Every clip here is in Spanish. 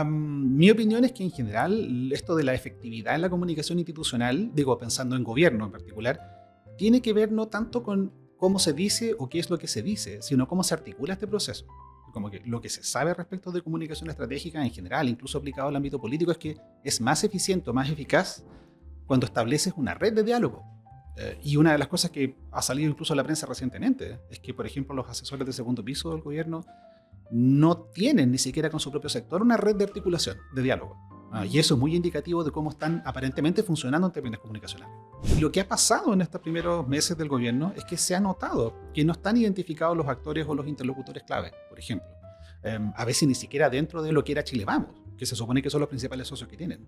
Mi opinión es que en general esto de la efectividad en la comunicación institucional, digo, pensando en gobierno en particular, tiene que ver no tanto con cómo se dice o qué es lo que se dice, sino cómo se articula este proceso. Como que lo que se sabe respecto de comunicación estratégica en general, incluso aplicado al ámbito político, es que es más eficiente o más eficaz cuando estableces una red de diálogo. Y una de las cosas que ha salido incluso a la prensa recientemente es que, por ejemplo, los asesores de segundo piso del gobierno no tienen ni siquiera con su propio sector una red de articulación, de diálogo. Y eso es muy indicativo de cómo están aparentemente funcionando en términos comunicacionales. Y lo que ha pasado en estos primeros meses del gobierno es que se ha notado que no están identificados los actores o los interlocutores clave, por ejemplo. A veces ni siquiera dentro de lo que era Chile Vamos, que se supone que son los principales socios que tienen.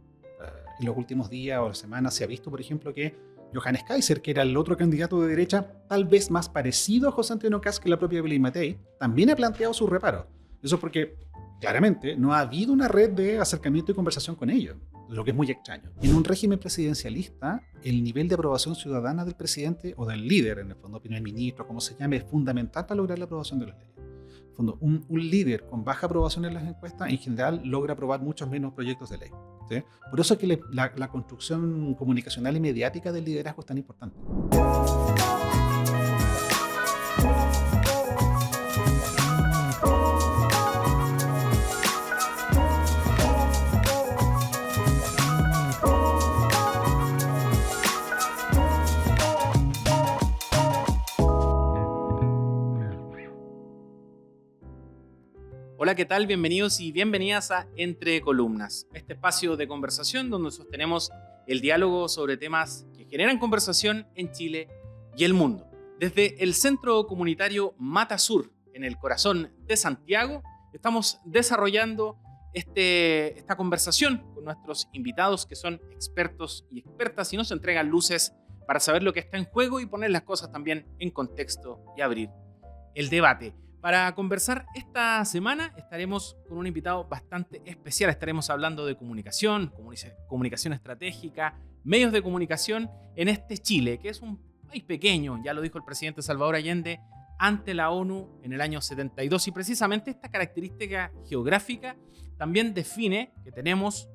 En los últimos días o semanas se ha visto, por ejemplo, que Johannes Kaiser, que era el otro candidato de derecha, tal vez más parecido a José Antonio Kast que la propia Evelyn Matei, también ha planteado sus reparos. Eso es porque, claramente, no ha habido una red de acercamiento y conversación con ellos, lo que es muy extraño. En un régimen presidencialista, el nivel de aprobación ciudadana del presidente o del líder, en el fondo, primer ministro, como se llame, es fundamental para lograr la aprobación de las leyes. En el fondo, un líder con baja aprobación en las encuestas, en general, logra aprobar muchos menos proyectos de ley. ¿Sí? Por eso es que la construcción comunicacional y mediática del liderazgo es tan importante. Hola, ¿qué tal? Bienvenidos y bienvenidas a Entre Columnas, este espacio de conversación donde sostenemos el diálogo sobre temas que generan conversación en Chile y el mundo. Desde el Centro Comunitario Mata Sur, en el corazón de Santiago, estamos desarrollando esta conversación con nuestros invitados que son expertos y expertas y nos entregan luces para saber lo que está en juego y poner las cosas también en contexto y abrir el debate. Para conversar esta semana estaremos con un invitado bastante especial. Estaremos hablando de comunicación estratégica, medios de comunicación en este Chile, que es un país pequeño, ya lo dijo el presidente Salvador Allende, ante la ONU en el año 72. Y precisamente esta característica geográfica también define que tenemos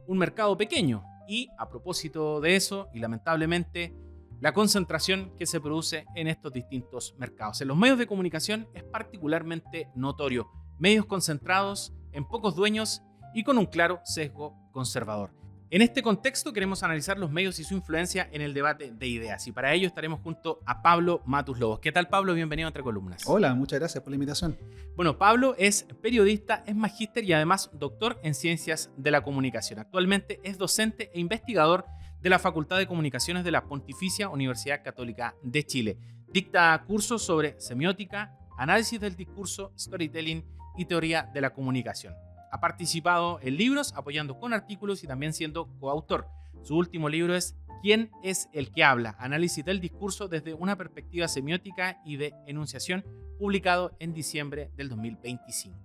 un mercado pequeño. Y a propósito de eso, y lamentablemente, la concentración que se produce en estos distintos mercados. En los medios de comunicación es particularmente notorio. Medios concentrados en pocos dueños y con un claro sesgo conservador. En este contexto queremos analizar los medios y su influencia en el debate de ideas. Y para ello estaremos junto a Pablo Matus Lobos. ¿Qué tal, Pablo? Bienvenido a Entre Columnas. Hola, muchas gracias por la invitación. Bueno, Pablo es periodista, es magíster y además doctor en Ciencias de la Comunicación. Actualmente es docente e investigador de la Facultad de Comunicaciones de la Pontificia Universidad Católica de Chile. Dicta cursos sobre semiótica, análisis del discurso, storytelling y teoría de la comunicación. Ha participado en libros, apoyando con artículos y también siendo coautor. Su último libro es ¿Quién es el que habla? Análisis del discurso desde una perspectiva semiótica y de enunciación, publicado en diciembre del 2025.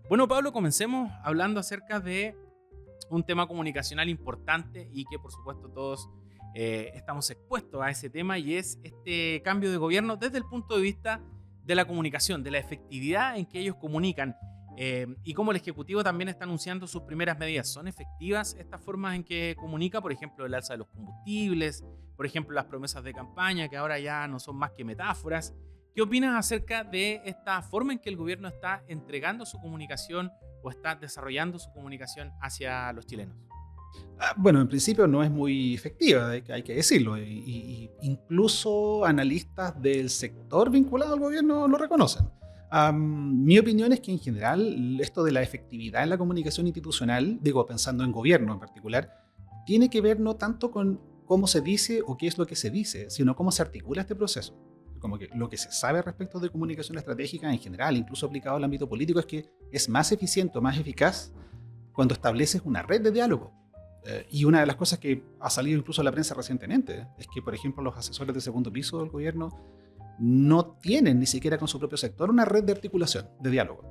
Bueno, Pablo, comencemos hablando acerca de un tema comunicacional importante y que por supuesto todos estamos expuestos a ese tema, y es este cambio de gobierno desde el punto de vista de la comunicación, de la efectividad en que ellos comunican, y cómo el Ejecutivo también está anunciando sus primeras medidas. ¿Son efectivas estas formas en que comunica? Por ejemplo, el alza de los combustibles, por ejemplo, las promesas de campaña que ahora ya no son más que metáforas. ¿Qué opinas acerca de esta forma en que el gobierno está entregando su comunicación o está desarrollando su comunicación hacia los chilenos? Bueno, en principio no es muy efectiva, hay que decirlo. Y incluso analistas del sector vinculado al gobierno lo reconocen. Mi opinión es que en general esto de la efectividad en la comunicación institucional, digo, pensando en gobierno en particular, tiene que ver no tanto con cómo se dice o qué es lo que se dice, sino cómo se articula este proceso. Como que lo que se sabe respecto de comunicación estratégica en general, incluso aplicado al ámbito político, es que es más eficiente o más eficaz cuando estableces una red de diálogo. Y una de las cosas que ha salido incluso a la prensa recientemente es que, por ejemplo, los asesores de segundo piso del gobierno no tienen ni siquiera con su propio sector una red de articulación, de diálogo.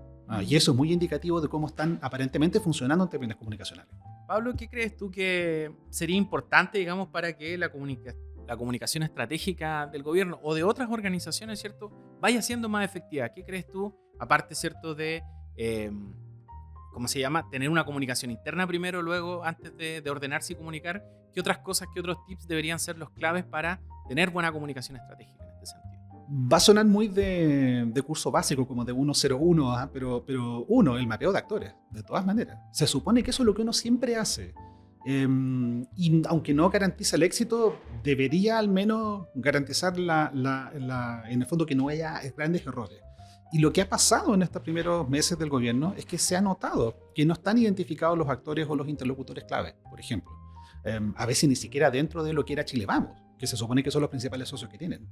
Y eso es muy indicativo de cómo están aparentemente funcionando en términos comunicacionales. Pablo, ¿qué crees tú que sería importante, digamos, para que la comunicación estratégica del gobierno o de otras organizaciones, ¿cierto?, vaya siendo más efectiva? ¿Qué crees tú, aparte, ¿cierto?, de ¿cómo se llama? Tener una comunicación interna primero, luego, antes de ordenarse y comunicar. ¿Qué otras cosas, qué otros tips deberían ser los claves para tener buena comunicación estratégica en este sentido? Va a sonar muy de curso básico, como de 101, pero uno, el mapeo de actores, de todas maneras. Se supone que eso es lo que uno siempre hace. Y aunque no garantiza el éxito, debería al menos garantizar en el fondo que no haya grandes errores. Y lo que ha pasado en estos primeros meses del gobierno es que se ha notado que no están identificados los actores o los interlocutores clave, por ejemplo. A veces ni siquiera dentro de lo que era Chile Vamos, que se supone que son los principales socios que tienen.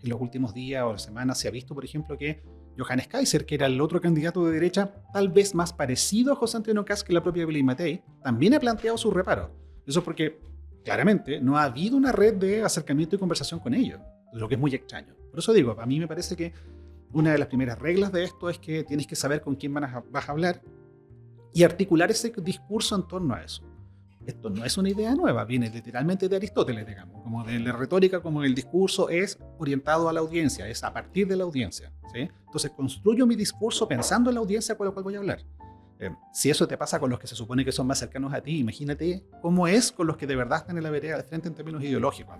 En los últimos días o semanas se ha visto, por ejemplo, que Johannes Kaiser, que era el otro candidato de derecha, tal vez más parecido a José Antonio Kast que la propia Evelyn Matei, también ha planteado sus reparos. Eso es porque, claramente, no ha habido una red de acercamiento y conversación con ellos, lo que es muy extraño. Por eso digo, a mí me parece que una de las primeras reglas de esto es que tienes que saber con quién vas a hablar y articular ese discurso en torno a eso. Esto no es una idea nueva, viene literalmente de Aristóteles, digamos, como de la retórica, como el discurso es orientado a la audiencia, es a partir de la audiencia, ¿sí? Entonces construyo mi discurso pensando en la audiencia con la cual voy a hablar. Si eso te pasa con los que se supone que son más cercanos a ti, imagínate cómo es con los que de verdad están en la vereda de frente en términos ideológicos.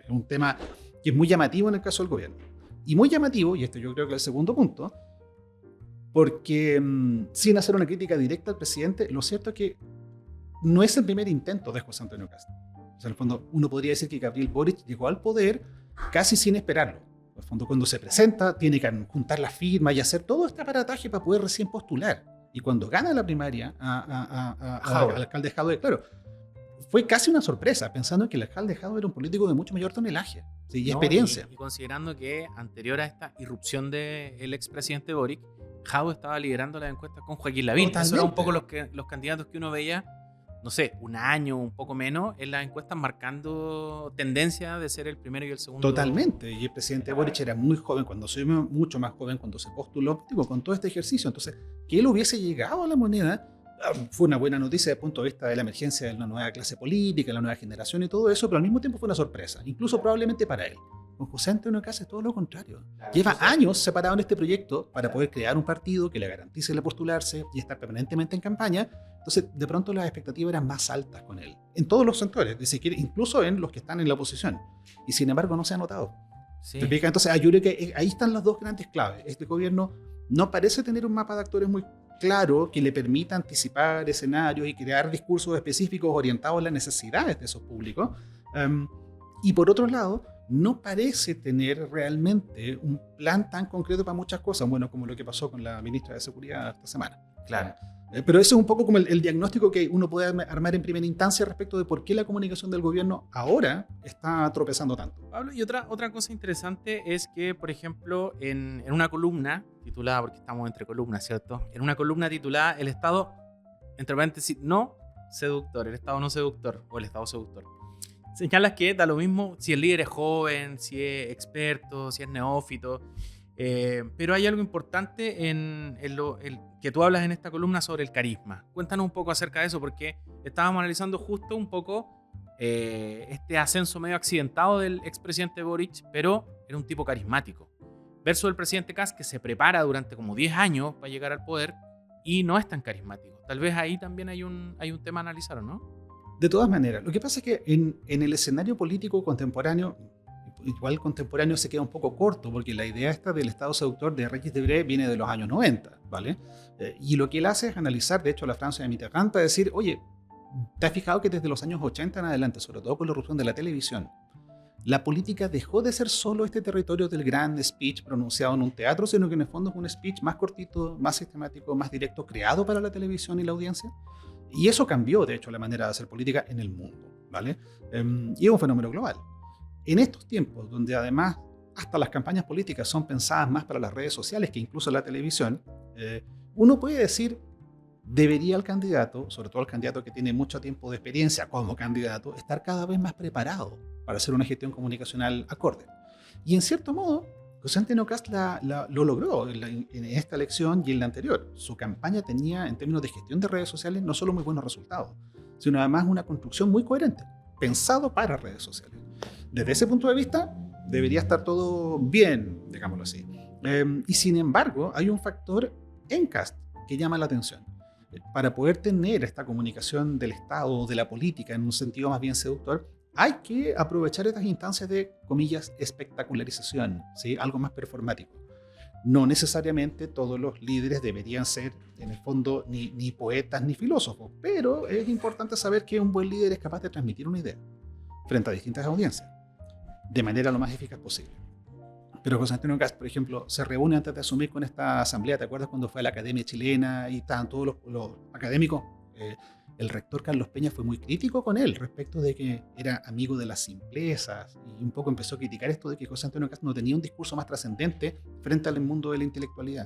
Es un tema que es muy llamativo en el caso del gobierno. Y muy llamativo, y esto yo creo que es el segundo punto, porque sin hacer una crítica directa al presidente, lo cierto es que no es el primer intento de José Antonio Kast. O sea, en el fondo, uno podría decir que Gabriel Boric llegó al poder casi sin esperarlo. En el fondo, cuando se presenta, tiene que juntar las firmas y hacer todo este aparataje para poder recién postular. Y cuando gana la primaria al alcalde Jadwe, claro, fue casi una sorpresa, pensando que el alcalde Jadwe era un político de mucho mayor tonelaje, ¿sí? Y experiencia. Y considerando que anterior a esta irrupción del expresidente Boric, Jadwe estaba liderando las encuestas con Joaquín Lavín. Eso era un poco los candidatos que uno veía, no sé, un año, un poco menos, en las encuestas marcando tendencia de ser el primero y el segundo. Totalmente, y el presidente Boric era muy joven, mucho más joven cuando se postuló, digo, con todo este ejercicio. Entonces, que él hubiese llegado a la moneda fue una buena noticia desde el punto de vista de la emergencia de una nueva clase política, la nueva generación y todo eso, pero al mismo tiempo fue una sorpresa, incluso probablemente para él. Con José Antonio Kast es todo lo contrario. Lleva años separado en este proyecto para poder crear un partido que le garantice el postularse y estar permanentemente en campaña. Entonces, de pronto las expectativas eran más altas con él, en todos los sectores, incluso en los que están en la oposición. Y sin embargo no se ha notado. Sí. Entonces, yo creo que ahí están las dos grandes claves. Este gobierno no parece tener un mapa de actores muy claro que le permita anticipar escenarios y crear discursos específicos orientados a las necesidades de esos públicos. Y por otro lado, no parece tener realmente un plan tan concreto para muchas cosas, bueno, como lo que pasó con la ministra de Seguridad esta semana. Claro. Pero eso es un poco como el diagnóstico que uno puede armar en primera instancia respecto de por qué la comunicación del gobierno ahora está tropezando tanto. Pablo, y otra cosa interesante es que, por ejemplo, en una columna titulada, porque estamos entre columnas, ¿cierto? En una columna titulada El Estado, entre paréntesis, no seductor, el Estado no seductor, o el Estado seductor. Señalas que da lo mismo si el líder es joven, si es experto, si es neófito, pero hay algo importante en que tú hablas en esta columna sobre el carisma. Cuéntanos un poco acerca de eso, porque estábamos analizando justo un poco este ascenso medio accidentado del expresidente Boric, pero era un tipo carismático, versus el presidente Kast, que se prepara durante como 10 años para llegar al poder y no es tan carismático. Tal vez ahí también hay un tema a analizar, ¿o no? De todas maneras, lo que pasa es que en el escenario político contemporáneo, igual contemporáneo se queda un poco corto, porque la idea esta del Estado seductor de Regis Debray viene de los años 90, ¿vale? Y lo que él hace es analizar, de hecho, la Francia de Mitterrand para decir, oye, ¿te has fijado que desde los años 80 en adelante, sobre todo con la irrupción de la televisión, la política dejó de ser solo este territorio del gran speech pronunciado en un teatro, sino que en el fondo es un speech más cortito, más sistemático, más directo, creado para la televisión y la audiencia? Y eso cambió, de hecho, la manera de hacer política en el mundo, ¿vale? Y es un fenómeno global. En estos tiempos, donde además hasta las campañas políticas son pensadas más para las redes sociales que incluso la televisión, uno puede decir, debería el candidato, sobre todo el candidato que tiene mucho tiempo de experiencia como candidato, estar cada vez más preparado para hacer una gestión comunicacional acorde. Y en cierto modo, José Antonio Kast lo logró en esta elección y en la anterior. Su campaña tenía, en términos de gestión de redes sociales, no solo muy buenos resultados, sino además una construcción muy coherente, pensado para redes sociales. Desde ese punto de vista, debería estar todo bien, digámoslo así. Y sin embargo, hay un factor en Kast que llama la atención. Para poder tener esta comunicación del Estado o de la política en un sentido más bien seductor, hay que aprovechar estas instancias de, comillas, espectacularización, ¿sí? Algo más performático. No necesariamente todos los líderes deberían ser, en el fondo, ni poetas ni filósofos, pero es importante saber que un buen líder es capaz de transmitir una idea frente a distintas audiencias, de manera lo más eficaz posible. Pero José Antonio Kast, por ejemplo, se reúne antes de asumir con esta asamblea. ¿Te acuerdas cuando fue a la Academia Chilena y estaban todos los académicos? El rector Carlos Peña fue muy crítico con él respecto de que era amigo de las simplezas y un poco empezó a criticar esto de que José Antonio Kast no tenía un discurso más trascendente frente al mundo de la intelectualidad.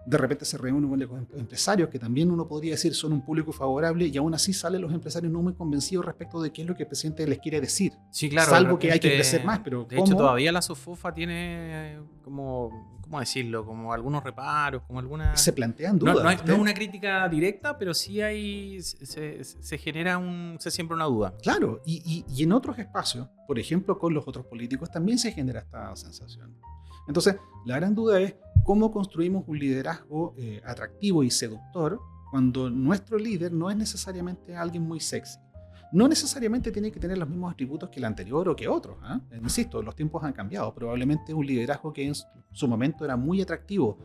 De repente se reúne con los empresarios, que también uno podría decir son un público favorable, y aún así salen los empresarios no muy convencidos respecto de qué es lo que el presidente les quiere decir. Sí, claro. Salvo que hay que crecer más, pero de hecho todavía la SOFOFA tiene como, ¿cómo decirlo? Como algunos reparos, como alguna... Se plantean dudas. No es una crítica directa, pero sí se genera se siembra una duda. Claro, y en otros espacios, por ejemplo con los otros políticos, también se genera esta sensación. Entonces, la gran duda es cómo construimos un liderazgo atractivo y seductor cuando nuestro líder no es necesariamente alguien muy sexy. No necesariamente tiene que tener los mismos atributos que el anterior o que otros. Insisto, los tiempos han cambiado. Probablemente un liderazgo que en su momento era muy atractivo,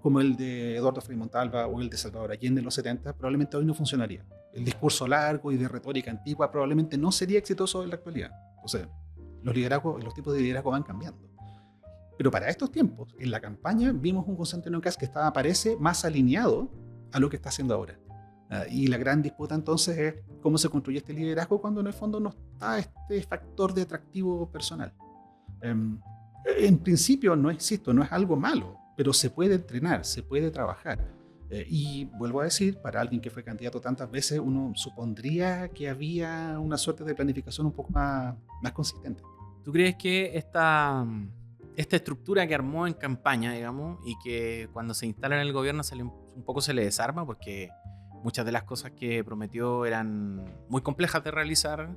como el de Eduardo Frei Montalva o el de Salvador Allende en los 70, probablemente hoy no funcionaría. El discurso largo y de retórica antigua probablemente no sería exitoso en la actualidad. O sea, los tipos de liderazgo van cambiando. Pero para estos tiempos, en la campaña, vimos un José Antonio Kast que parece más alineado a lo que está haciendo ahora. Y la gran disputa entonces es cómo se construye este liderazgo cuando en el fondo no está este factor de atractivo personal. En principio, no es algo malo, pero se puede entrenar, se puede trabajar. Y vuelvo a decir, para alguien que fue candidato tantas veces, uno supondría que había una suerte de planificación un poco más consistente. ¿Tú crees que esta estructura que armó en campaña, digamos, y que cuando se instala en el gobierno un poco se le desarma porque muchas de las cosas que prometió eran muy complejas de realizar,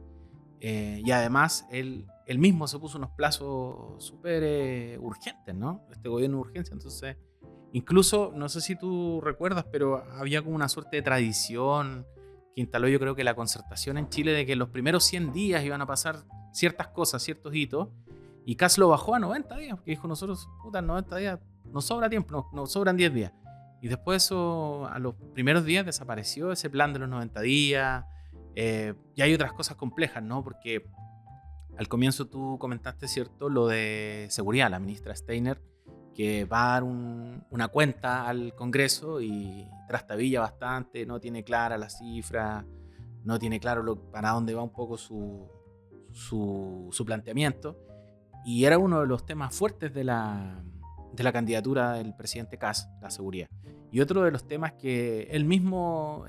y además él mismo se puso unos plazos súper urgentes, ¿no? Este gobierno de urgencia. Entonces, incluso, no sé si tú recuerdas, pero había como una suerte de tradición que instaló, yo creo que la Concertación en Chile, de que en los primeros 100 días iban a pasar ciertas cosas, ciertos hitos. Y Kast lo bajó a 90 días, porque dijo, nosotros, puta, 90 días, nos sobra tiempo, nos sobran 10 días. Y después eso, a los primeros días desapareció ese plan de los 90 días. Y hay otras cosas complejas, ¿no? Porque al comienzo tú comentaste, ¿cierto?, lo de seguridad, la ministra Steiner, que va a dar una cuenta al Congreso y trastabilla bastante, no tiene clara la cifra, no tiene claro para dónde va un poco su planteamiento. Y era uno de los temas fuertes de la candidatura del presidente Kast, la seguridad. Y otro de los temas que él mismo,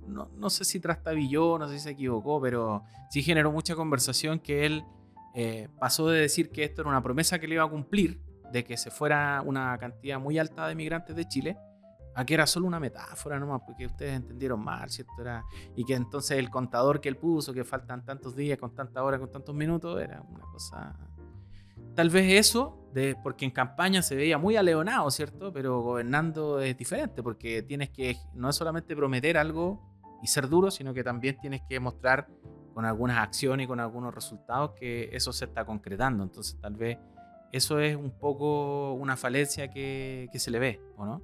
no sé si trastabilló, no sé si se equivocó, pero sí generó mucha conversación, que él pasó de decir que esto era una promesa que le iba a cumplir, de que se fuera una cantidad muy alta de migrantes de Chile, a que era solo una metáfora nomás, porque ustedes entendieron mal, ¿cierto? Y que entonces el contador que él puso, que faltan tantos días, con tantas horas, con tantos minutos, era una cosa... Tal vez eso, porque en campaña se veía muy aleonado, ¿cierto? Pero gobernando es diferente, porque tienes que no es solamente prometer algo y ser duro, sino que también tienes que mostrar con algunas acciones y con algunos resultados que eso se está concretando. Entonces tal vez eso es un poco una falencia que se le ve, ¿o no?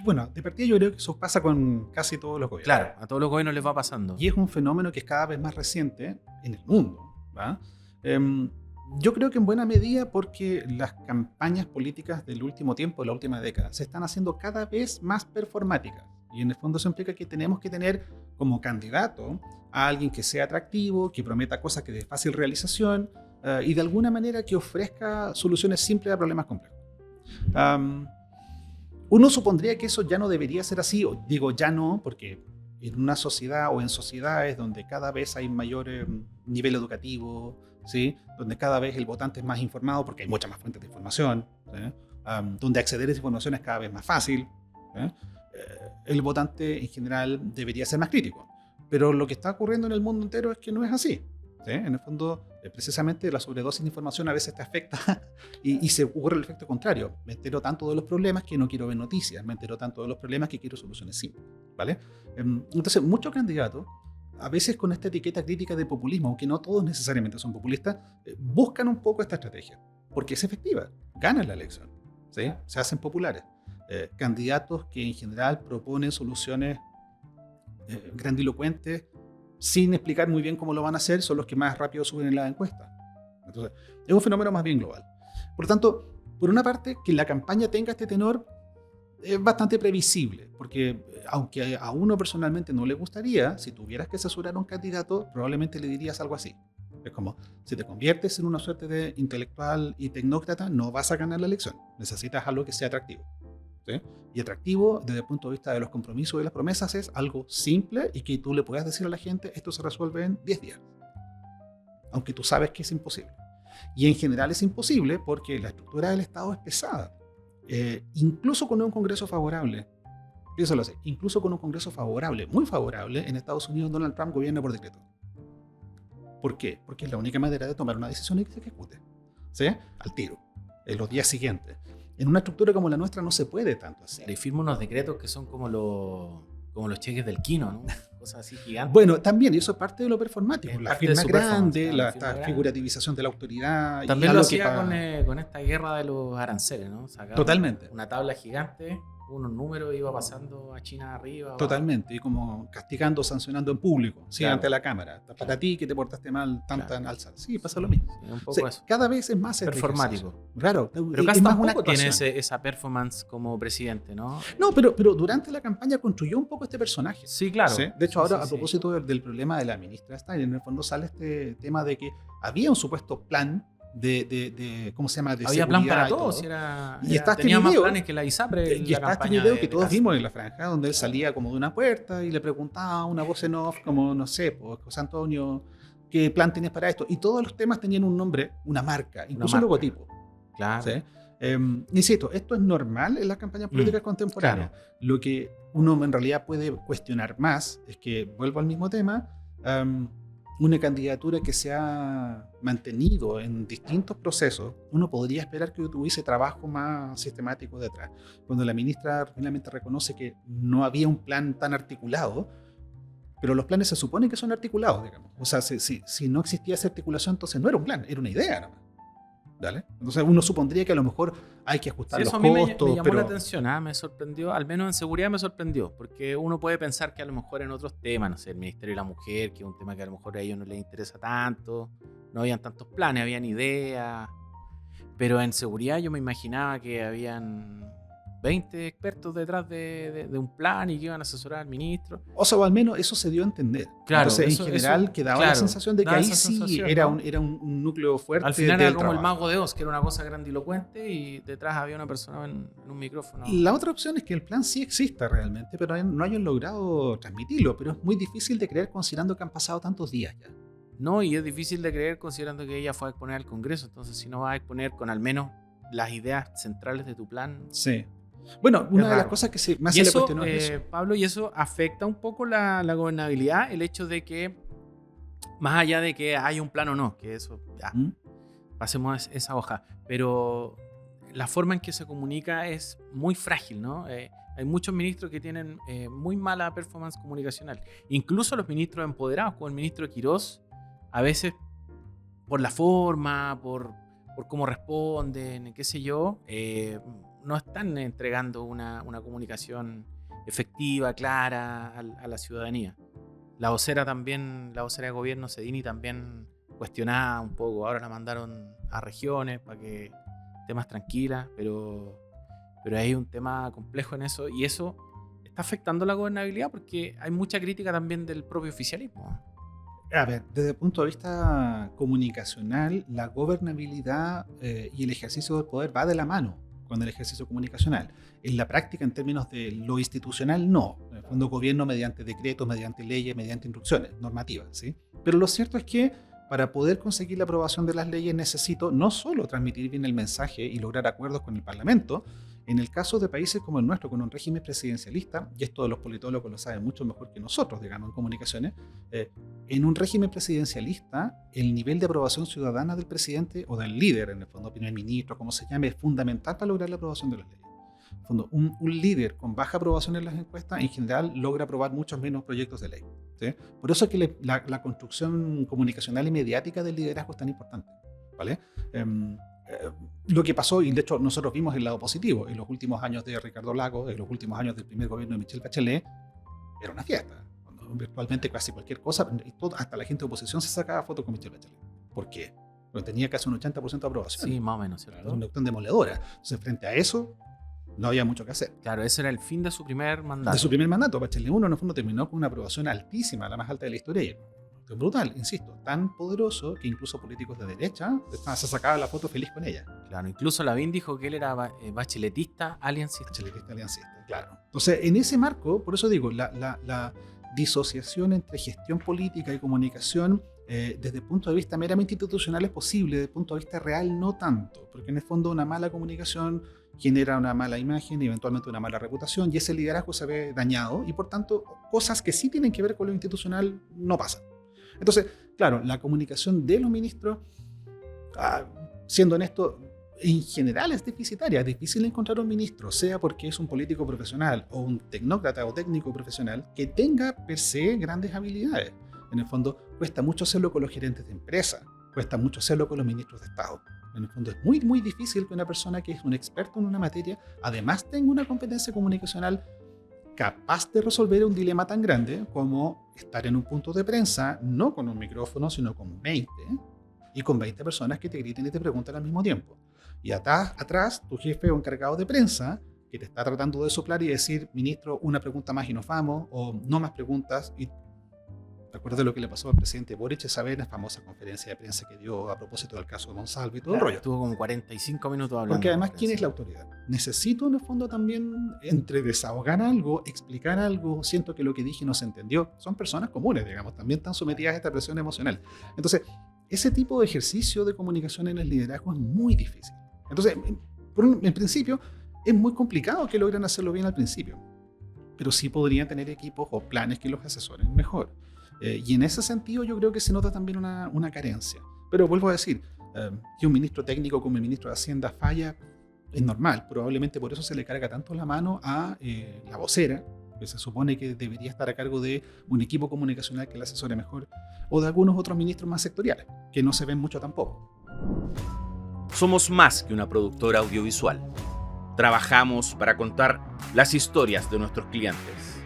Bueno, de partida yo creo que eso pasa con casi todos los gobiernos. Claro, a todos los gobiernos les va pasando. Y es un fenómeno que es cada vez más reciente en el mundo, ¿va? Yo creo que en buena medida porque las campañas políticas del último tiempo, de la última década, se están haciendo cada vez más performáticas. Y en el fondo eso implica que tenemos que tener como candidato a alguien que sea atractivo, que prometa cosas que de fácil realización y de alguna manera que ofrezca soluciones simples a problemas complejos. Uno supondría que eso ya no debería ser así, o digo ya no, porque en una sociedad o en sociedades donde cada vez hay mayor nivel educativo, ¿sí? Donde cada vez el votante es más informado porque hay muchas más fuentes de información, ¿sí? Donde acceder a esa información es cada vez más fácil, ¿sí? El votante en general debería ser más crítico. Pero lo que está ocurriendo en el mundo entero es que no es así. ¿sí? En el fondo, precisamente la sobredosis de información a veces te afecta y se ocurre el efecto contrario. Me entero tanto de los problemas que no quiero ver noticias, me entero tanto de los problemas que quiero soluciones simples, ¿vale? Entonces, muchos candidatos, a veces con esta etiqueta crítica de populismo, aunque no todos necesariamente son populistas, buscan un poco esta estrategia, porque es efectiva, ganan la elección, ¿sí? Se hacen populares. Candidatos que en general proponen soluciones grandilocuentes, sin explicar muy bien cómo lo van a hacer, son los que más rápido suben en la encuesta. Entonces, es un fenómeno más bien global. Por lo tanto, por una parte, que la campaña tenga este tenor es bastante previsible, porque aunque a uno personalmente no le gustaría, si tuvieras que asesorar a un candidato, probablemente le dirías algo así. Es como, si te conviertes en una suerte de intelectual y tecnócrata, no vas a ganar la elección. Necesitas algo que sea atractivo, ¿sí? Y atractivo desde el punto de vista de los compromisos y las promesas es algo simple y que tú le puedas decir a la gente, esto se resuelve en 10 días. Aunque tú sabes que es imposible. Y en general es imposible porque la estructura del Estado es pesada. Incluso con un Congreso favorable, piénsalo así, incluso con un Congreso favorable, muy favorable, en Estados Unidos Donald Trump gobierna por decreto. ¿Por qué? Porque es la única manera de tomar una decisión y que se ejecute, ¿sí? Al tiro, en los días siguientes. En una estructura como la nuestra no se puede tanto así. Le firma unos decretos que son como los cheques del Quino, ¿no? Cosas así gigantes. Bueno, también, y eso es parte de lo performático. La firma grande, la firma figurativización de la autoridad. También lo hacía con esta guerra de los aranceles, ¿no? Sacaba totalmente. Una tabla gigante, unos números, iba pasando a China arriba. Totalmente, y como castigando, sancionando en público, ¿sí? Claro. Ante la cámara. Para ti que te portaste mal, tan alzar. Sí, pasa lo mismo. Sí, un poco eso. Cada vez es más performático. Claro, pero Kast tampoco tiene esa performance como presidente, ¿no? No, pero durante la campaña construyó un poco este personaje. Sí, claro. ¿Sí? De hecho, ahora a propósito del problema de la ministra Stein, en el fondo sale este tema de que había un supuesto plan de ¿cómo se llama? De había seguridad plan para y todo. todos. Y está este tenía video, más planes que la ISAPRE. Y está este video que todos vimos en la franja, donde él salía como de una puerta y le preguntaba a una voz en off, como, no sé, pues, José Antonio, ¿qué plan tienes para esto? Y todos los temas tenían un nombre, una marca, incluso un logotipo. Claro. ¿Sí? Insisto, esto es normal en las campañas políticas contemporáneas. Claro. Lo que uno en realidad puede cuestionar más es que, vuelvo al mismo tema, una candidatura que se ha mantenido en distintos procesos, uno podría esperar que tuviese trabajo más sistemático detrás. Cuando la ministra finalmente reconoce que no había un plan tan articulado, pero los planes se supone que son articulados, digamos. O sea, si no existía esa articulación, entonces no era un plan, era una idea nomás. ¿Vale? Entonces uno supondría que a lo mejor hay que ajustar los costos. Eso a mí me llamó la atención, me sorprendió, al menos en seguridad me sorprendió, porque uno puede pensar que a lo mejor en otros temas, no sé, el Ministerio de la Mujer, que es un tema que a lo mejor a ellos no les interesa tanto, no habían tantos planes, habían ideas, pero en seguridad yo me imaginaba que habían 20 expertos detrás de un plan y que iban a asesorar al ministro. O sea, o al menos eso se dio a entender. Claro, entonces, en general, quedaba la sensación de que ahí sí era un núcleo fuerte. Al final era como trabajo. el mago de Oz, que era una cosa grandilocuente y detrás había una persona en un micrófono. La otra opción es que el plan sí exista realmente, pero no hayan logrado transmitirlo. Pero es muy difícil de creer considerando que han pasado tantos días ya. No, y es difícil de creer considerando que ella fue a exponer al Congreso. Entonces, si no vas a exponer con al menos las ideas centrales de tu plan... Sí. Bueno, una de las cosas que más se le cuestionó es eso. Pablo, y eso afecta un poco la gobernabilidad, el hecho de que, más allá de que haya un plan o no, que eso, ya, pasemos esa hoja, pero la forma en que se comunica es muy frágil, ¿no? Hay muchos ministros que tienen muy mala performance comunicacional. Incluso los ministros empoderados, como el ministro Quirós, a veces por la forma, por cómo responden, qué sé yo, no están entregando una comunicación efectiva, clara a la ciudadanía. La vocera de gobierno, Sedini, también cuestionaba un poco. Ahora la mandaron a regiones para que esté más tranquila, pero hay un tema complejo en eso y eso está afectando la gobernabilidad porque hay mucha crítica también del propio oficialismo. A ver, desde el punto de vista comunicacional, la gobernabilidad y el ejercicio del poder va de la mano con el ejercicio comunicacional. En la práctica, en términos de lo institucional, no. En el fondo, gobierno mediante decretos, mediante leyes, mediante instrucciones normativas, ¿sí? Pero lo cierto es que para poder conseguir la aprobación de las leyes necesito no solo transmitir bien el mensaje y lograr acuerdos con el Parlamento, En el caso de países como el nuestro, con un régimen presidencialista, y esto los politólogos lo saben mucho mejor que nosotros, digamos, en comunicaciones, en un régimen presidencialista, el nivel de aprobación ciudadana del presidente o del líder, en el fondo, primer ministro, como se llame, es fundamental para lograr la aprobación de las leyes. En el fondo, un líder con baja aprobación en las encuestas, en general, logra aprobar muchos menos proyectos de ley. ¿Sí? Por eso es que la construcción comunicacional y mediática del liderazgo es tan importante, ¿vale? Lo que pasó, y de hecho nosotros vimos el lado positivo, en los últimos años de Ricardo Lagos, en los últimos años del primer gobierno de Michelle Bachelet, era una fiesta. Virtualmente casi cualquier cosa, hasta la gente de oposición se sacaba fotos con Michelle Bachelet. ¿Por qué? Porque tenía casi un 80% de aprobación. Sí, más o menos, ¿cierto? Una cuestión demoledora. Entonces, frente a eso, no había mucho que hacer. Claro, ese era el fin de su primer mandato. De su primer mandato, Bachelet 1 en el fondo terminó con una aprobación altísima, la más alta de la historia. Es brutal, insisto, tan poderoso que incluso políticos de derecha se sacaban la foto feliz con ella. Claro, incluso Lavín dijo que él era bacheletista aliancista. Bacheletista aliancista, claro. Entonces, en ese marco, por eso digo, la disociación entre gestión política y comunicación desde el punto de vista meramente institucional es posible, desde el punto de vista real no tanto, porque en el fondo una mala comunicación genera una mala imagen y eventualmente una mala reputación, y ese liderazgo se ve dañado, y por tanto cosas que sí tienen que ver con lo institucional no pasan. Entonces, claro, la comunicación de los ministros, siendo honesto, en general es deficitaria. Es difícil encontrar un ministro, sea porque es un político profesional o un tecnócrata o técnico profesional, que tenga per se grandes habilidades. En el fondo, cuesta mucho hacerlo con los gerentes de empresa, cuesta mucho hacerlo con los ministros de Estado. En el fondo, es muy, muy difícil que una persona que es un experto en una materia, además tenga una competencia comunicacional capaz de resolver un dilema tan grande como estar en un punto de prensa, no con un micrófono, sino con 20, y con 20 personas que te griten y te preguntan al mismo tiempo. Y atrás, tu jefe o encargado de prensa, que te está tratando de soplar y decir, ministro, una pregunta más y nos vamos, o no más preguntas. Y recuerda lo que le pasó al presidente Boric esa vez en la famosa conferencia de prensa que dio a propósito del caso de Monsalve y todo el rollo. Estuvo como 45 minutos hablando. Porque además, ¿quién es la autoridad? Necesito en el fondo también entre desahogar algo, explicar algo, siento que lo que dije no se entendió. Son personas comunes, digamos, también están sometidas a esta presión emocional. Entonces, ese tipo de ejercicio de comunicación en el liderazgo es muy difícil. Entonces, en principio, es muy complicado que logren hacerlo bien al principio, pero sí podrían tener equipos o planes que los asesoren mejor. Y en ese sentido yo creo que se nota también una carencia. Pero vuelvo a decir, que un ministro técnico como el ministro de Hacienda falla, es normal. Probablemente por eso se le carga tanto la mano a la vocera, que se supone que debería estar a cargo de un equipo comunicacional que la asesore mejor, o de algunos otros ministros más sectoriales, que no se ven mucho tampoco. Somos más que una productora audiovisual. Trabajamos para contar las historias de nuestros clientes.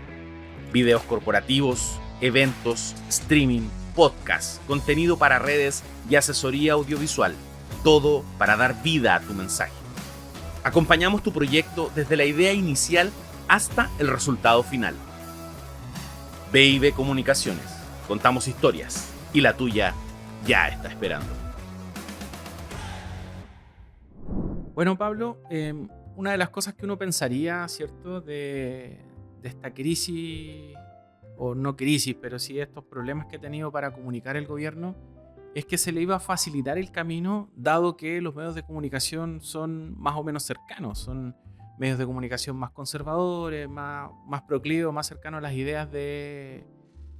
Videos corporativos, eventos, streaming, podcasts, contenido para redes y asesoría audiovisual. Todo para dar vida a tu mensaje. Acompañamos tu proyecto desde la idea inicial hasta el resultado final. B&B Comunicaciones. Contamos historias y la tuya ya está esperando. Bueno, Pablo, una de las cosas que uno pensaría, ¿cierto?, de esta crisis, o no crisis, pero sí estos problemas que ha tenido para comunicar el gobierno, es que se le iba a facilitar el camino, dado que los medios de comunicación son más o menos cercanos, son medios de comunicación más conservadores, más proclives, más cercanos a las ideas de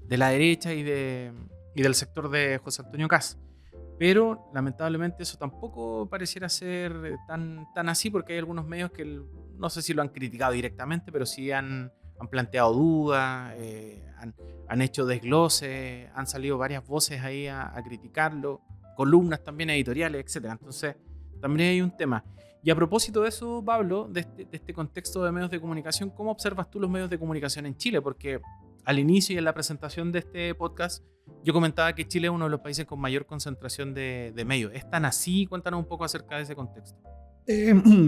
la derecha y del sector de José Antonio Kast. Pero lamentablemente eso tampoco pareciera ser tan así, porque hay algunos medios que no sé si lo han criticado directamente, pero sí han planteado dudas, han hecho desgloses, han salido varias voces ahí a criticarlo, columnas también editoriales, etc. Entonces también hay un tema. Y a propósito de eso, Pablo, de este contexto de medios de comunicación, ¿cómo observas tú los medios de comunicación en Chile? Porque al inicio y en la presentación de este podcast, yo comentaba que Chile es uno de los países con mayor concentración de medios. ¿Es tan así? Cuéntanos un poco acerca de ese contexto.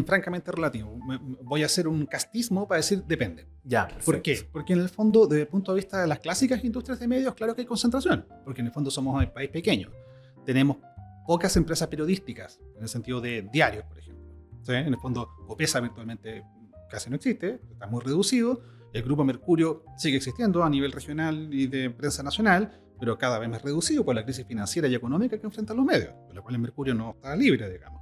Francamente relativo. Voy a hacer un castismo para decir depende. Ya, ¿Por qué? Porque en el fondo, desde el punto de vista de las clásicas industrias de medios, claro que hay concentración, porque en el fondo somos un país pequeño. Tenemos pocas empresas periodísticas, en el sentido de diarios, por ejemplo. ¿Sí? En el fondo, Copesa virtualmente casi no existe, está muy reducido. El Grupo Mercurio sigue existiendo a nivel regional y de prensa nacional, pero cada vez más reducido por la crisis financiera y económica que enfrentan los medios, por la cual el Mercurio no está libre, digamos.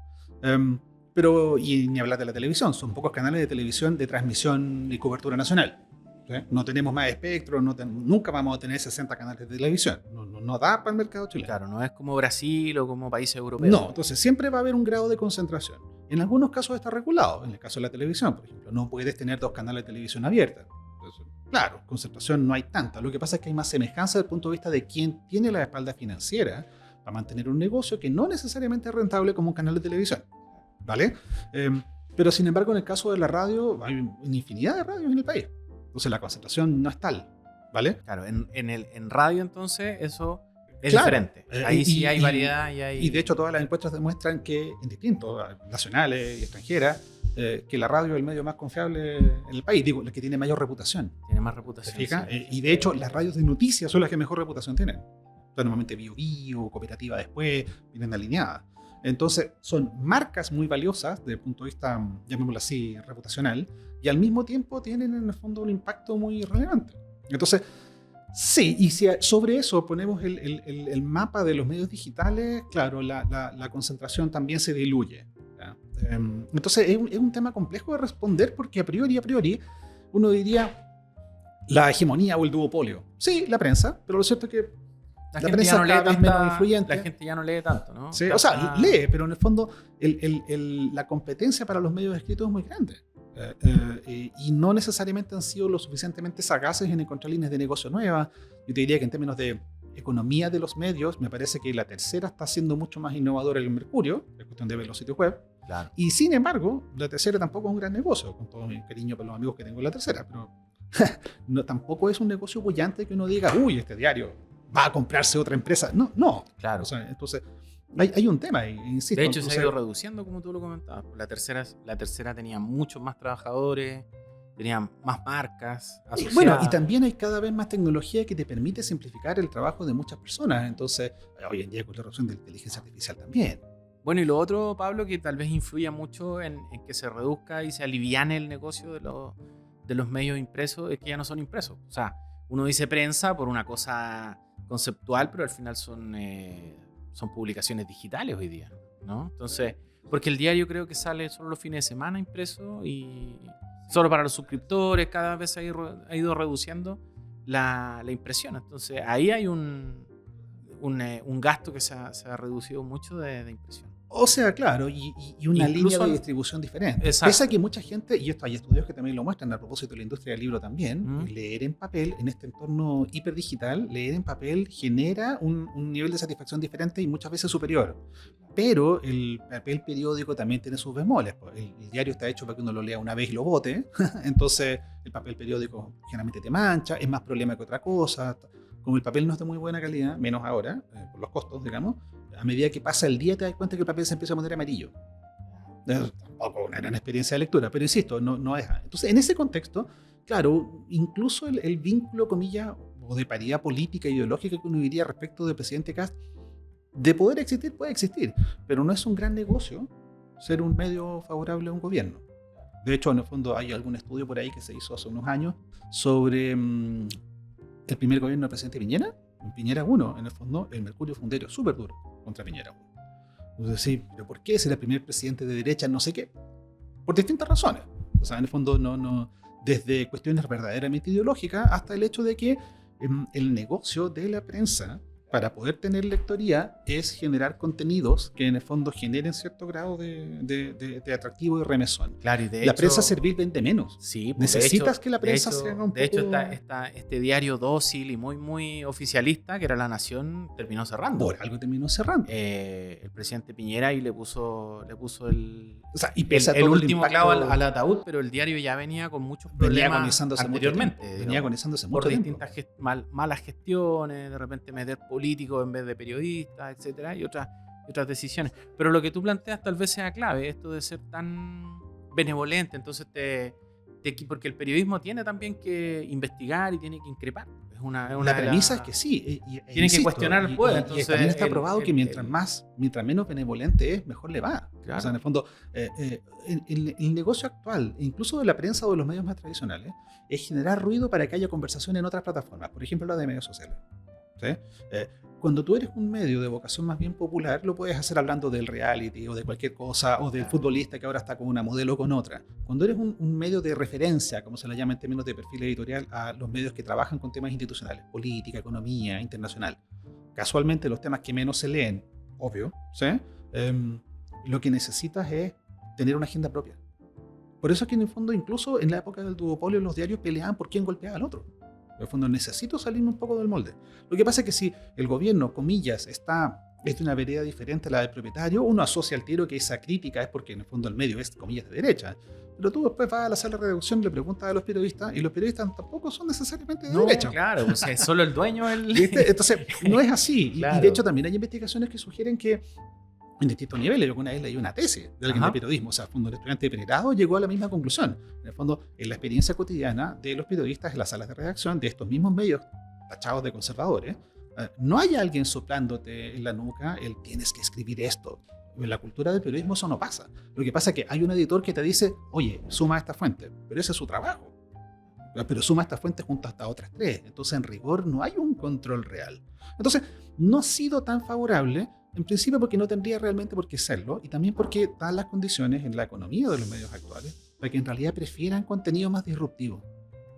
Pero, y ni hablar de la televisión, son pocos canales de televisión de transmisión y cobertura nacional. ¿Sí? No tenemos más espectro, nunca vamos a tener 60 canales de televisión. No da para el mercado chileno. Claro, no es como Brasil o como países europeos. No, entonces siempre va a haber un grado de concentración. En algunos casos está regulado. En el caso de la televisión, por ejemplo, no puedes tener 2 canales de televisión abiertos. Entonces, claro, concentración no hay tanta. Lo que pasa es que hay más semejanza desde el punto de vista de quién tiene la espalda financiera para mantener un negocio que no necesariamente es rentable como un canal de televisión. ¿Vale? Pero sin embargo, en el caso de la radio, hay una infinidad de radios en el país. Entonces la concentración no es tal, ¿vale? Claro, en radio entonces eso es Claro. Diferente. Ahí sí hay variedad. Y de hecho todas las encuestas demuestran que, en distintos, nacionales y extranjeras, que la radio es el medio más confiable en el país, digo, el que tiene mayor reputación. Tiene más ¿Te reputación. fijas? Sí. Y de hecho las radios de noticias son las que mejor reputación tienen. Entonces, normalmente Bio, Cooperativa después, vienen alineadas. Entonces son marcas muy valiosas desde el punto de vista, llamémoslo así, reputacional, y al mismo tiempo tienen en el fondo un impacto muy relevante. Entonces, sí, y si sobre eso ponemos el mapa de los medios digitales, claro, la concentración también se diluye. ¿Ya? Entonces es un tema complejo de responder porque a priori uno diría la hegemonía o el duopolio. Sí, la prensa, pero lo cierto es que la prensa ya no cada lee vez menos influyente. La gente ya no lee tanto, ¿no? Sí, o sea, lee, pero en el fondo la competencia para los medios escritos es muy grande. Y no necesariamente han sido lo suficientemente sagaces en encontrar líneas de negocio nuevas. Yo te diría que en términos de economía de los medios, me parece que la Tercera está siendo mucho más innovadora que el Mercurio, es cuestión de ver los sitios web. Claro. Y sin embargo, la Tercera tampoco es un gran negocio, con todo mi cariño por los amigos que tengo en la Tercera, pero no, tampoco es un negocio bullante que uno diga, uy, este diario va a comprarse otra empresa. No. Claro. O sea, entonces, hay un tema, insisto. De hecho, entonces, se ha ido reduciendo, como tú lo comentabas. La tercera tenía muchos más trabajadores, tenía más marcas asociadas. Bueno, y también hay cada vez más tecnología que te permite simplificar el trabajo de muchas personas. Entonces, hoy en día con la erupción de la inteligencia artificial también. Bueno, y lo otro, Pablo, que tal vez influya mucho en que se reduzca y se aliviane el negocio de los medios impresos, es que ya no son impresos. O sea, uno dice prensa por una cosa conceptual, pero al final son publicaciones digitales hoy día, ¿no? Entonces, porque el diario creo que sale solo los fines de semana impreso y solo para los suscriptores, cada vez ha ido reduciendo la impresión. Entonces, ahí hay un gasto que se ha reducido mucho de impresión. O sea, claro, y una Incluso línea de distribución diferente. Exacto. Pese a que mucha gente, y esto hay estudios que también lo muestran a propósito de la industria del libro también, leer en papel, en este entorno hiperdigital, leer en papel genera un nivel de satisfacción diferente y muchas veces superior. Pero el papel periódico también tiene sus bemoles. El diario está hecho para que uno lo lea una vez y lo bote, entonces el papel periódico generalmente te mancha, es más problema que otra cosa. Como el papel no es de muy buena calidad, menos ahora, por los costos, digamos, a medida que pasa el día te das cuenta que el papel se empieza a poner amarillo. Tampoco una gran experiencia de lectura, pero insisto, no es. Entonces, en ese contexto, claro, incluso el vínculo, comillas, o de paridad política e ideológica que uno diría respecto del presidente Kast, de poder existir, puede existir, pero no es un gran negocio ser un medio favorable a un gobierno. De hecho, en el fondo hay algún estudio por ahí que se hizo hace unos años sobre el primer gobierno del presidente Piñera. En Piñera 1, en el fondo, el Mercurio fue un diario súper duro contra Piñera 1. Entonces, sí, ¿pero por qué? Si era el primer presidente de derecha, no sé qué. Por distintas razones. O sea, en el fondo, desde cuestiones verdaderamente ideológicas hasta el hecho de que el negocio de la prensa, para poder tener lectoría, es generar contenidos que en el fondo generen cierto grado de atractivo y remesón. Claro, y de La hecho, prensa servil vende menos. Sí, pues, Necesitas que la prensa se haga un poco... De hecho, este diario dócil y muy, muy oficialista, que era La Nación, terminó cerrando. Por algo terminó cerrando. El presidente Piñera ahí le puso el Y pese a todo el último impacto, clavo al ataúd, pero el diario ya venía con muchos venía problemas agonizándose anteriormente. mucho tiempo. Venía agonizándose mucho por tiempo. distintas malas gestiones, de repente meter políticos en vez de periodistas, etcétera, y otras decisiones. Pero lo que tú planteas tal vez sea clave, esto de ser tan benevolente, entonces porque el periodismo tiene también que investigar y tiene que increpar. La premisa es que sí. Tienen que cuestionar el poder. Y también está probado que mientras menos benevolente es, mejor le va. Claro. O sea, en el fondo, el negocio actual, incluso de la prensa o de los medios más tradicionales, es generar ruido para que haya conversación en otras plataformas. Por ejemplo, la de medios sociales. ¿Sí? cuando tú eres un medio de vocación más bien popular, lo puedes hacer hablando del reality o de cualquier cosa, o del futbolista que ahora está con una modelo o con otra. Cuando eres un medio de referencia, como se le llama en términos de perfil editorial, a los medios que trabajan con temas institucionales, política, economía, internacional, casualmente los temas que menos se leen, obvio, ¿sí? Lo que necesitas es tener una agenda propia. Por eso es que en el fondo, incluso en la época del duopolio, los diarios peleaban por quién golpeaba al otro. En el fondo, necesito salirme un poco del molde. Lo que pasa es que si el gobierno, comillas, es de una vereda diferente a la del propietario, uno asocia al tiro que esa crítica es porque en el fondo el medio es, comillas, de derecha. Pero tú después vas a la sala de redacción y le preguntas a los periodistas, y los periodistas tampoco son necesariamente de derecha. Claro, o sea, es solo el dueño Entonces, no es así. Claro. Y de hecho también hay investigaciones que sugieren que en distintos niveles, yo alguna vez leí una tesis de alguien de periodismo, o sea, el estudiante de pregrado llegó a la misma conclusión. En el fondo, en la experiencia cotidiana de los periodistas en las salas de redacción de estos mismos medios tachados de conservadores, no hay alguien soplándote en la nuca el tienes que escribir esto. En la cultura del periodismo eso no pasa. Lo que pasa es que hay un editor que te dice, oye, suma esta fuente, pero ese es su trabajo. Pero suma esta fuente junto a estas otras tres. Entonces, en rigor, no hay un control real. Entonces, no ha sido tan favorable, en principio porque no tendría realmente por qué serlo, y también porque dan las condiciones en la economía de los medios actuales para que en realidad prefieran contenido más disruptivo.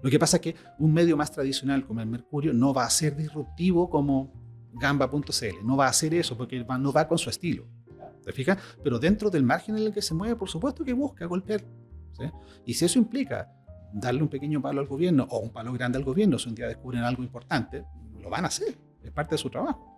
Lo que pasa es que un medio más tradicional como el Mercurio no va a ser disruptivo como Gamba.cl, no va a hacer eso porque no va con su estilo. ¿Te fijas? Pero dentro del margen en el que se mueve, por supuesto que busca golpear, ¿sí? Y si eso implica darle un pequeño palo al gobierno o un palo grande al gobierno, si un día descubren algo importante, lo van a hacer, es parte de su trabajo.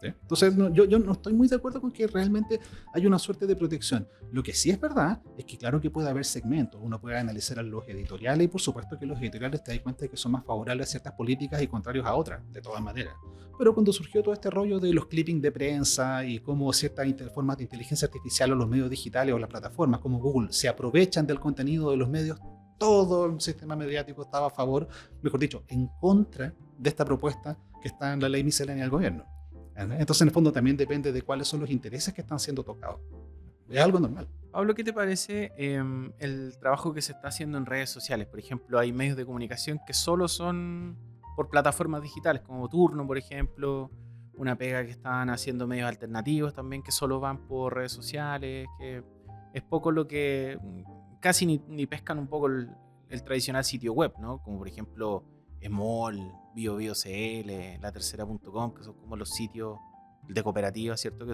¿Sí? Entonces yo no estoy muy de acuerdo con que realmente hay una suerte de protección. Lo que sí es verdad es que claro que puede haber segmentos, uno puede analizar a los editoriales y por supuesto que los editoriales te das cuenta de que son más favorables a ciertas políticas y contrarios a otras, de todas maneras. Pero cuando surgió todo este rollo de los clippings de prensa y cómo ciertas formas de inteligencia artificial o los medios digitales o las plataformas como Google se aprovechan del contenido de los medios, todo el sistema mediático estaba a favor, mejor dicho, en contra de esta propuesta que está en la ley miscelánea del gobierno. Entonces, en el fondo, también depende de cuáles son los intereses que están siendo tocados. Es algo normal. Pablo, ¿qué te parece el trabajo que se está haciendo en redes sociales? Por ejemplo, hay medios de comunicación que solo son por plataformas digitales, como Turno, por ejemplo, una pega que están haciendo medios alternativos también, que solo van por redes sociales, que es poco lo que casi ni pescan un poco el tradicional sitio web, ¿no? Como por ejemplo Emol, BioBioCL, latercera.com, que son como los sitios de cooperativas, ¿cierto? Que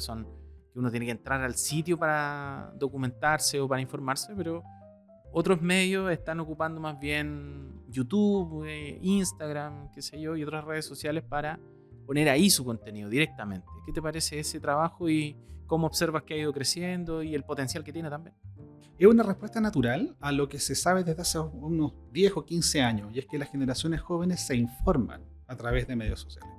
uno tiene que entrar al sitio para documentarse o para informarse, pero otros medios están ocupando más bien YouTube, Instagram, qué sé yo, y otras redes sociales para poner ahí su contenido directamente. ¿Qué te parece ese trabajo y cómo observas que ha ido creciendo y el potencial que tiene también? Es una respuesta natural a lo que se sabe desde hace unos 10 o 15 años, y es que las generaciones jóvenes se informan a través de medios sociales.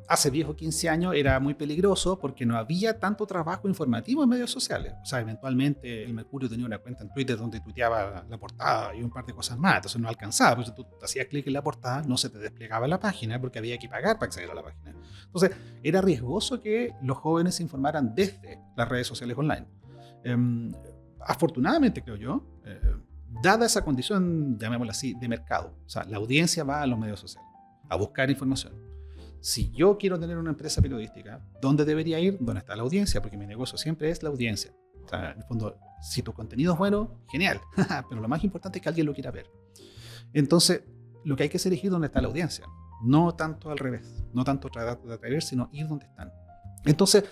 Hace 10 o 15 años era muy peligroso porque no había tanto trabajo informativo en medios sociales. O sea, eventualmente el Mercurio tenía una cuenta en Twitter donde tuiteaba la portada y un par de cosas más, entonces no alcanzaba, porque si tú hacías clic en la portada no se te desplegaba la página porque había que pagar para acceder a la página. Entonces era riesgoso que los jóvenes se informaran desde las redes sociales online. Afortunadamente, creo yo, dada esa condición, llamémosla así, de mercado, o sea, la audiencia va a los medios sociales a buscar información. Si yo quiero tener una empresa periodística, ¿dónde debería ir? ¿Dónde está la audiencia? Porque mi negocio siempre es la audiencia. O sea, en el fondo, si tu contenido es bueno, genial, pero lo más importante es que alguien lo quiera ver. Entonces, lo que hay que hacer es ir donde está la audiencia, no tanto al revés, no tanto tratar de atraer, sino ir donde están. Entonces,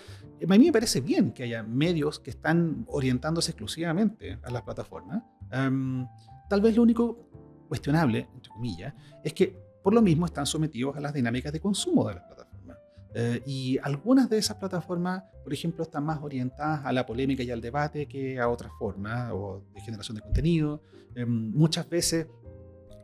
a mí me parece bien que haya medios que están orientándose exclusivamente a las plataformas. Tal vez lo único cuestionable, entre comillas, es que por lo mismo están sometidos a las dinámicas de consumo de las plataformas. Y algunas de esas plataformas, por ejemplo, están más orientadas a la polémica y al debate que a otras formas o de generación de contenido. Muchas veces,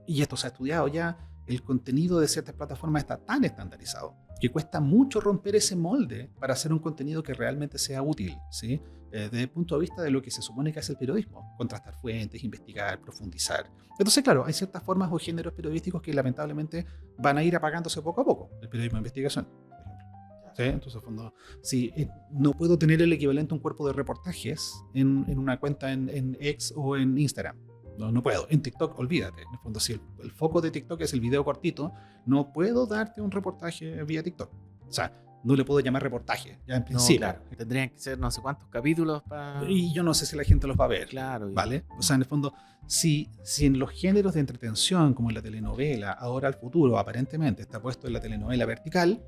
y esto se ha estudiado ya, el contenido de ciertas plataformas está tan estandarizado que cuesta mucho romper ese molde para hacer un contenido que realmente sea útil, ¿sí? Desde el punto de vista de lo que se supone que hace el periodismo, contrastar fuentes, investigar, profundizar. Entonces, claro, hay ciertas formas o géneros periodísticos que lamentablemente van a ir apagándose poco a poco, el periodismo de investigación, por ejemplo. ¿Sí? Entonces, cuando, si no puedo tener el equivalente a un cuerpo de reportajes en una cuenta en X o en Instagram. No puedo. En TikTok, olvídate. En el fondo, si el foco de TikTok es el video cortito, no puedo darte un reportaje vía TikTok. O sea, no le puedo llamar reportaje, ya en No, principio. claro. Tendrían que ser no sé cuántos capítulos para... Y yo no sé si la gente los va a ver. Claro. ¿Vale? O sea, en el fondo, si en los géneros de entretención, como en la telenovela, ahora al futuro, aparentemente está puesto en la telenovela vertical,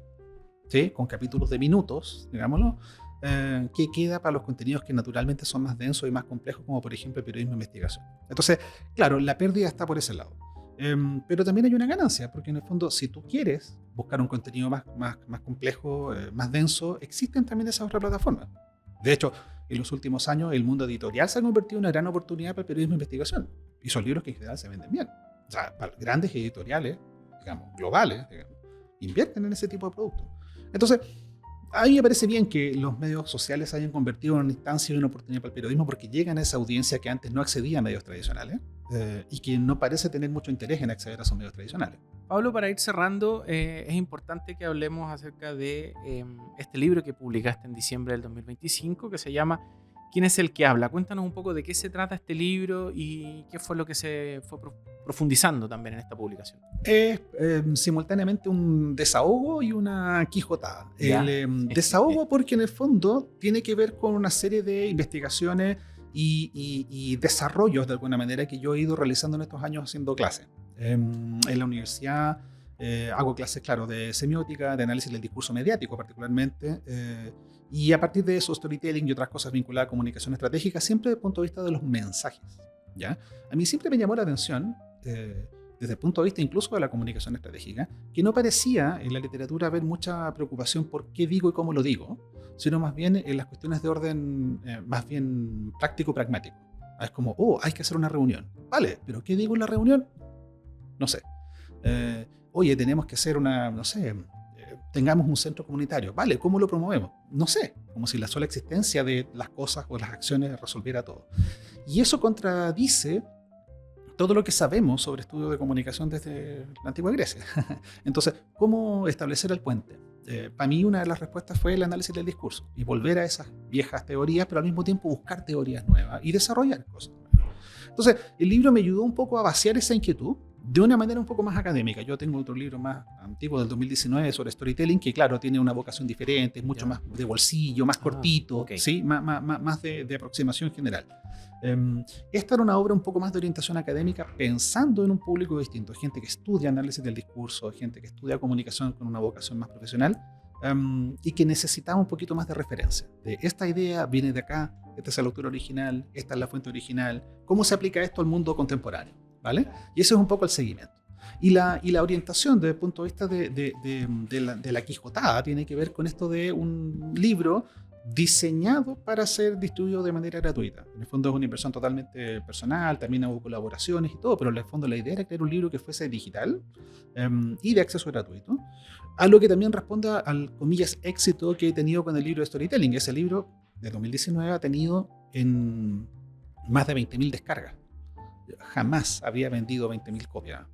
¿sí? Con capítulos de minutos, digámoslo, ¿qué queda para los contenidos que naturalmente son más densos y más complejos, como por ejemplo el periodismo de investigación? Entonces, claro, la pérdida está por ese lado. Pero también hay una ganancia, porque en el fondo, si tú quieres buscar un contenido más complejo, más denso, existen también esas otras plataformas. De hecho, en los últimos años, el mundo editorial se ha convertido en una gran oportunidad para el periodismo de investigación. Y son libros que en general se venden bien. O sea, para grandes editoriales, digamos, globales, digamos, invierten en ese tipo de productos. Entonces, a mí me parece bien que los medios sociales se hayan convertido en una instancia y una oportunidad para el periodismo porque llegan a esa audiencia que antes no accedía a medios tradicionales y que no parece tener mucho interés en acceder a esos medios tradicionales. Pablo, para ir cerrando, es importante que hablemos acerca de este libro que publicaste en diciembre del 2025 que se llama ¿Quién es el que habla? Cuéntanos un poco de qué se trata este libro y qué fue lo que se fue profundizando también en esta publicación. Es simultáneamente un desahogo y una quijotada. Ya. El desahogo porque en el fondo tiene que ver con una serie de investigaciones y desarrollos de alguna manera que yo he ido realizando en estos años haciendo clases. En la universidad hago clases, claro, de semiótica, de análisis del discurso mediático particularmente, y a partir de eso storytelling y otras cosas vinculadas a comunicación estratégica, siempre desde el punto de vista de los mensajes, ¿ya? A mí siempre me llamó la atención, desde el punto de vista incluso de la comunicación estratégica, que no parecía en la literatura haber mucha preocupación por qué digo y cómo lo digo, sino más bien en las cuestiones de orden más bien práctico-pragmático. Es como, hay que hacer una reunión. Vale, pero ¿qué digo en la reunión? No sé. Oye, tenemos que hacer tengamos un centro comunitario. Vale, ¿cómo lo promovemos? No sé, como si la sola existencia de las cosas o las acciones resolviera todo. Y eso contradice todo lo que sabemos sobre estudios de comunicación desde la antigua Grecia. Entonces, ¿cómo establecer el puente? Para mí una de las respuestas fue el análisis del discurso y volver a esas viejas teorías, pero al mismo tiempo buscar teorías nuevas y desarrollar cosas nuevas. Entonces, el libro me ayudó un poco a vaciar esa inquietud de una manera un poco más académica. Yo tengo otro libro más antiguo del 2019 sobre storytelling que, claro, tiene una vocación diferente, es mucho más de bolsillo, más cortito, okay. ¿sí? más de aproximación general. Esta era una obra un poco más de orientación académica pensando en un público distinto, gente que estudia análisis del discurso, gente que estudia comunicación con una vocación más profesional y que necesitaba un poquito más de referencia. De esta idea viene de acá, esta es el autor original, esta es la fuente original, ¿cómo se aplica esto al mundo contemporáneo? ¿Vale? Y eso es un poco el seguimiento. Y la orientación desde el punto de vista de la quijotada tiene que ver con esto de un libro diseñado para ser distribuido de manera gratuita. En el fondo es una inversión totalmente personal, también hubo colaboraciones y todo, pero en el fondo la idea era crear un libro que fuese digital y de acceso gratuito, a lo que también responda al, comillas, éxito que he tenido con el libro de storytelling. Ese libro de 2019 ha tenido en más de 20.000 descargas. Jamás había vendido 20.000 copias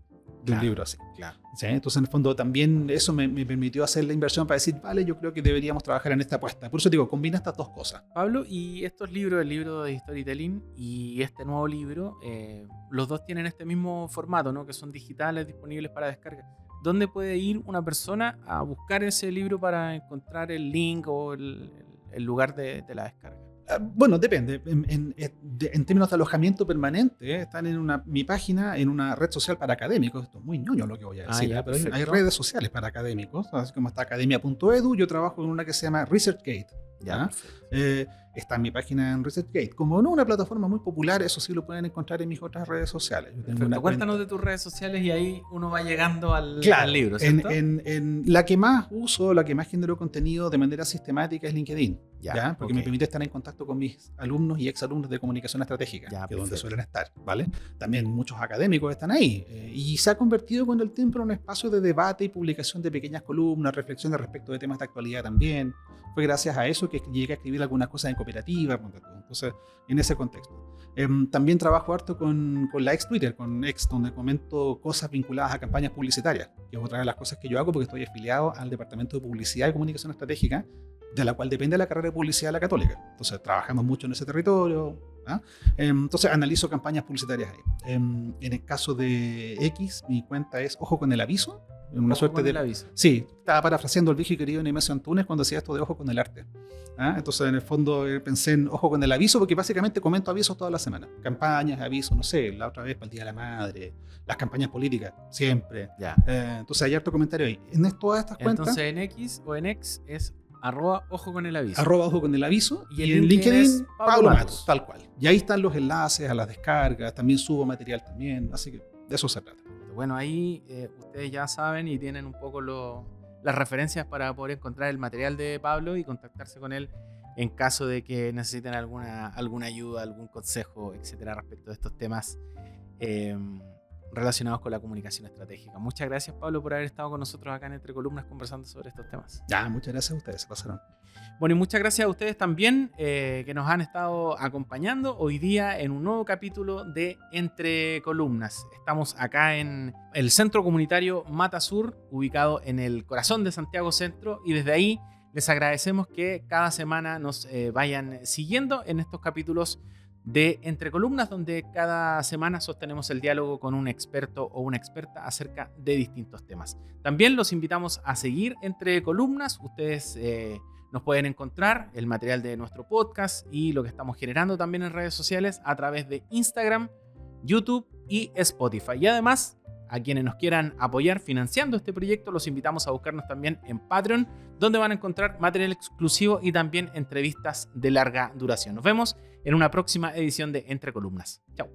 de un libro así. Claro. ¿Sí? Entonces, en el fondo, también eso me permitió hacer la inversión para decir, vale, yo creo que deberíamos trabajar en esta apuesta. Por eso digo, combina estas dos cosas. Pablo, y estos libros, el libro de storytelling y este nuevo libro, los dos tienen este mismo formato, ¿no? Que son digitales, disponibles para descarga. ¿Dónde puede ir una persona a buscar ese libro para encontrar el link o el lugar de la descarga? Bueno, depende. En términos de alojamiento permanente, están en mi página, en una red social para académicos. Esto es muy ñoño lo que voy a decir, ya, pero hay perfecto. redes sociales para académicos, así como está academia.edu. Yo trabajo en una que se llama ResearchGate. ¿Ya? Está en mi página en ResearchGate. Como no una plataforma muy popular, eso sí lo pueden encontrar en mis otras redes sociales. Yo tengo una Cuéntanos cuenta. de tus redes sociales y ahí uno va llegando al libro, Claro, ¿cierto? en la que más uso, la que más genero contenido de manera sistemática es LinkedIn. Ya, Porque ok. me permite estar en contacto con mis alumnos y exalumnos de comunicación estratégica, Ya, que es donde perfecto. suelen estar, ¿vale? También muchos académicos están ahí. Y se ha convertido con el tiempo en un espacio de debate y publicación de pequeñas columnas, reflexiones respecto de temas de actualidad también. Fue gracias a eso que llegué a escribir algunas cosas en cooperativa. Entonces, en ese contexto. También trabajo harto con la ex Twitter, con ex, donde comento cosas vinculadas a campañas publicitarias, que es otra de las cosas que yo hago porque estoy afiliado al Departamento de Publicidad y Comunicación Estratégica de la cual depende la carrera de publicidad de la Católica. Entonces, trabajamos mucho en ese territorio. ¿Ah? Entonces, analizo campañas publicitarias ahí. En el caso de X, mi cuenta es Ojo con el Aviso. Una Ojo suerte con de el aviso. Sí, estaba parafraseando al viejo y querido Nemesio Antunes cuando decía esto de Ojo con el Arte. ¿Ah? Entonces, en el fondo, pensé en Ojo con el Aviso porque básicamente comento avisos toda la semana. Campañas, avisos, no sé, la otra vez para el Día de la Madre, las campañas políticas, siempre. Ya. Entonces, hay harto comentario ahí. Todas estas cuentas, Entonces en X o en X es @ojo con el aviso. @Ojo con el Aviso, Y y el en LinkedIn es LinkedIn, Pablo Pablo Matos. Matos, tal cual. Y ahí están los enlaces a las descargas, también subo material también, así que de eso se trata. Bueno, ahí ustedes ya saben y tienen un poco las referencias para poder encontrar el material de Pablo y contactarse con él en caso de que necesiten alguna ayuda, algún consejo, etcétera, respecto de estos temas relacionados con la comunicación estratégica. Muchas gracias, Pablo, por haber estado con nosotros acá en Entre Columnas conversando sobre estos temas. Ya, muchas gracias a ustedes, se pasaron. Bueno, y muchas gracias a ustedes también que nos han estado acompañando hoy día en un nuevo capítulo de Entre Columnas. Estamos acá en el Centro Comunitario Mata Sur, ubicado en el corazón de Santiago Centro, y desde ahí les agradecemos que cada semana nos vayan siguiendo en estos capítulos de Entre Columnas, donde cada semana sostenemos el diálogo con un experto o una experta acerca de distintos temas. También los invitamos a seguir Entre Columnas. Ustedes nos pueden encontrar el material de nuestro podcast y lo que estamos generando también en redes sociales a través de Instagram, YouTube y Spotify. Y además, a quienes nos quieran apoyar financiando este proyecto, los invitamos a buscarnos también en Patreon, donde van a encontrar material exclusivo y también entrevistas de larga duración. Nos vemos en una próxima edición de Entre Columnas. Chao.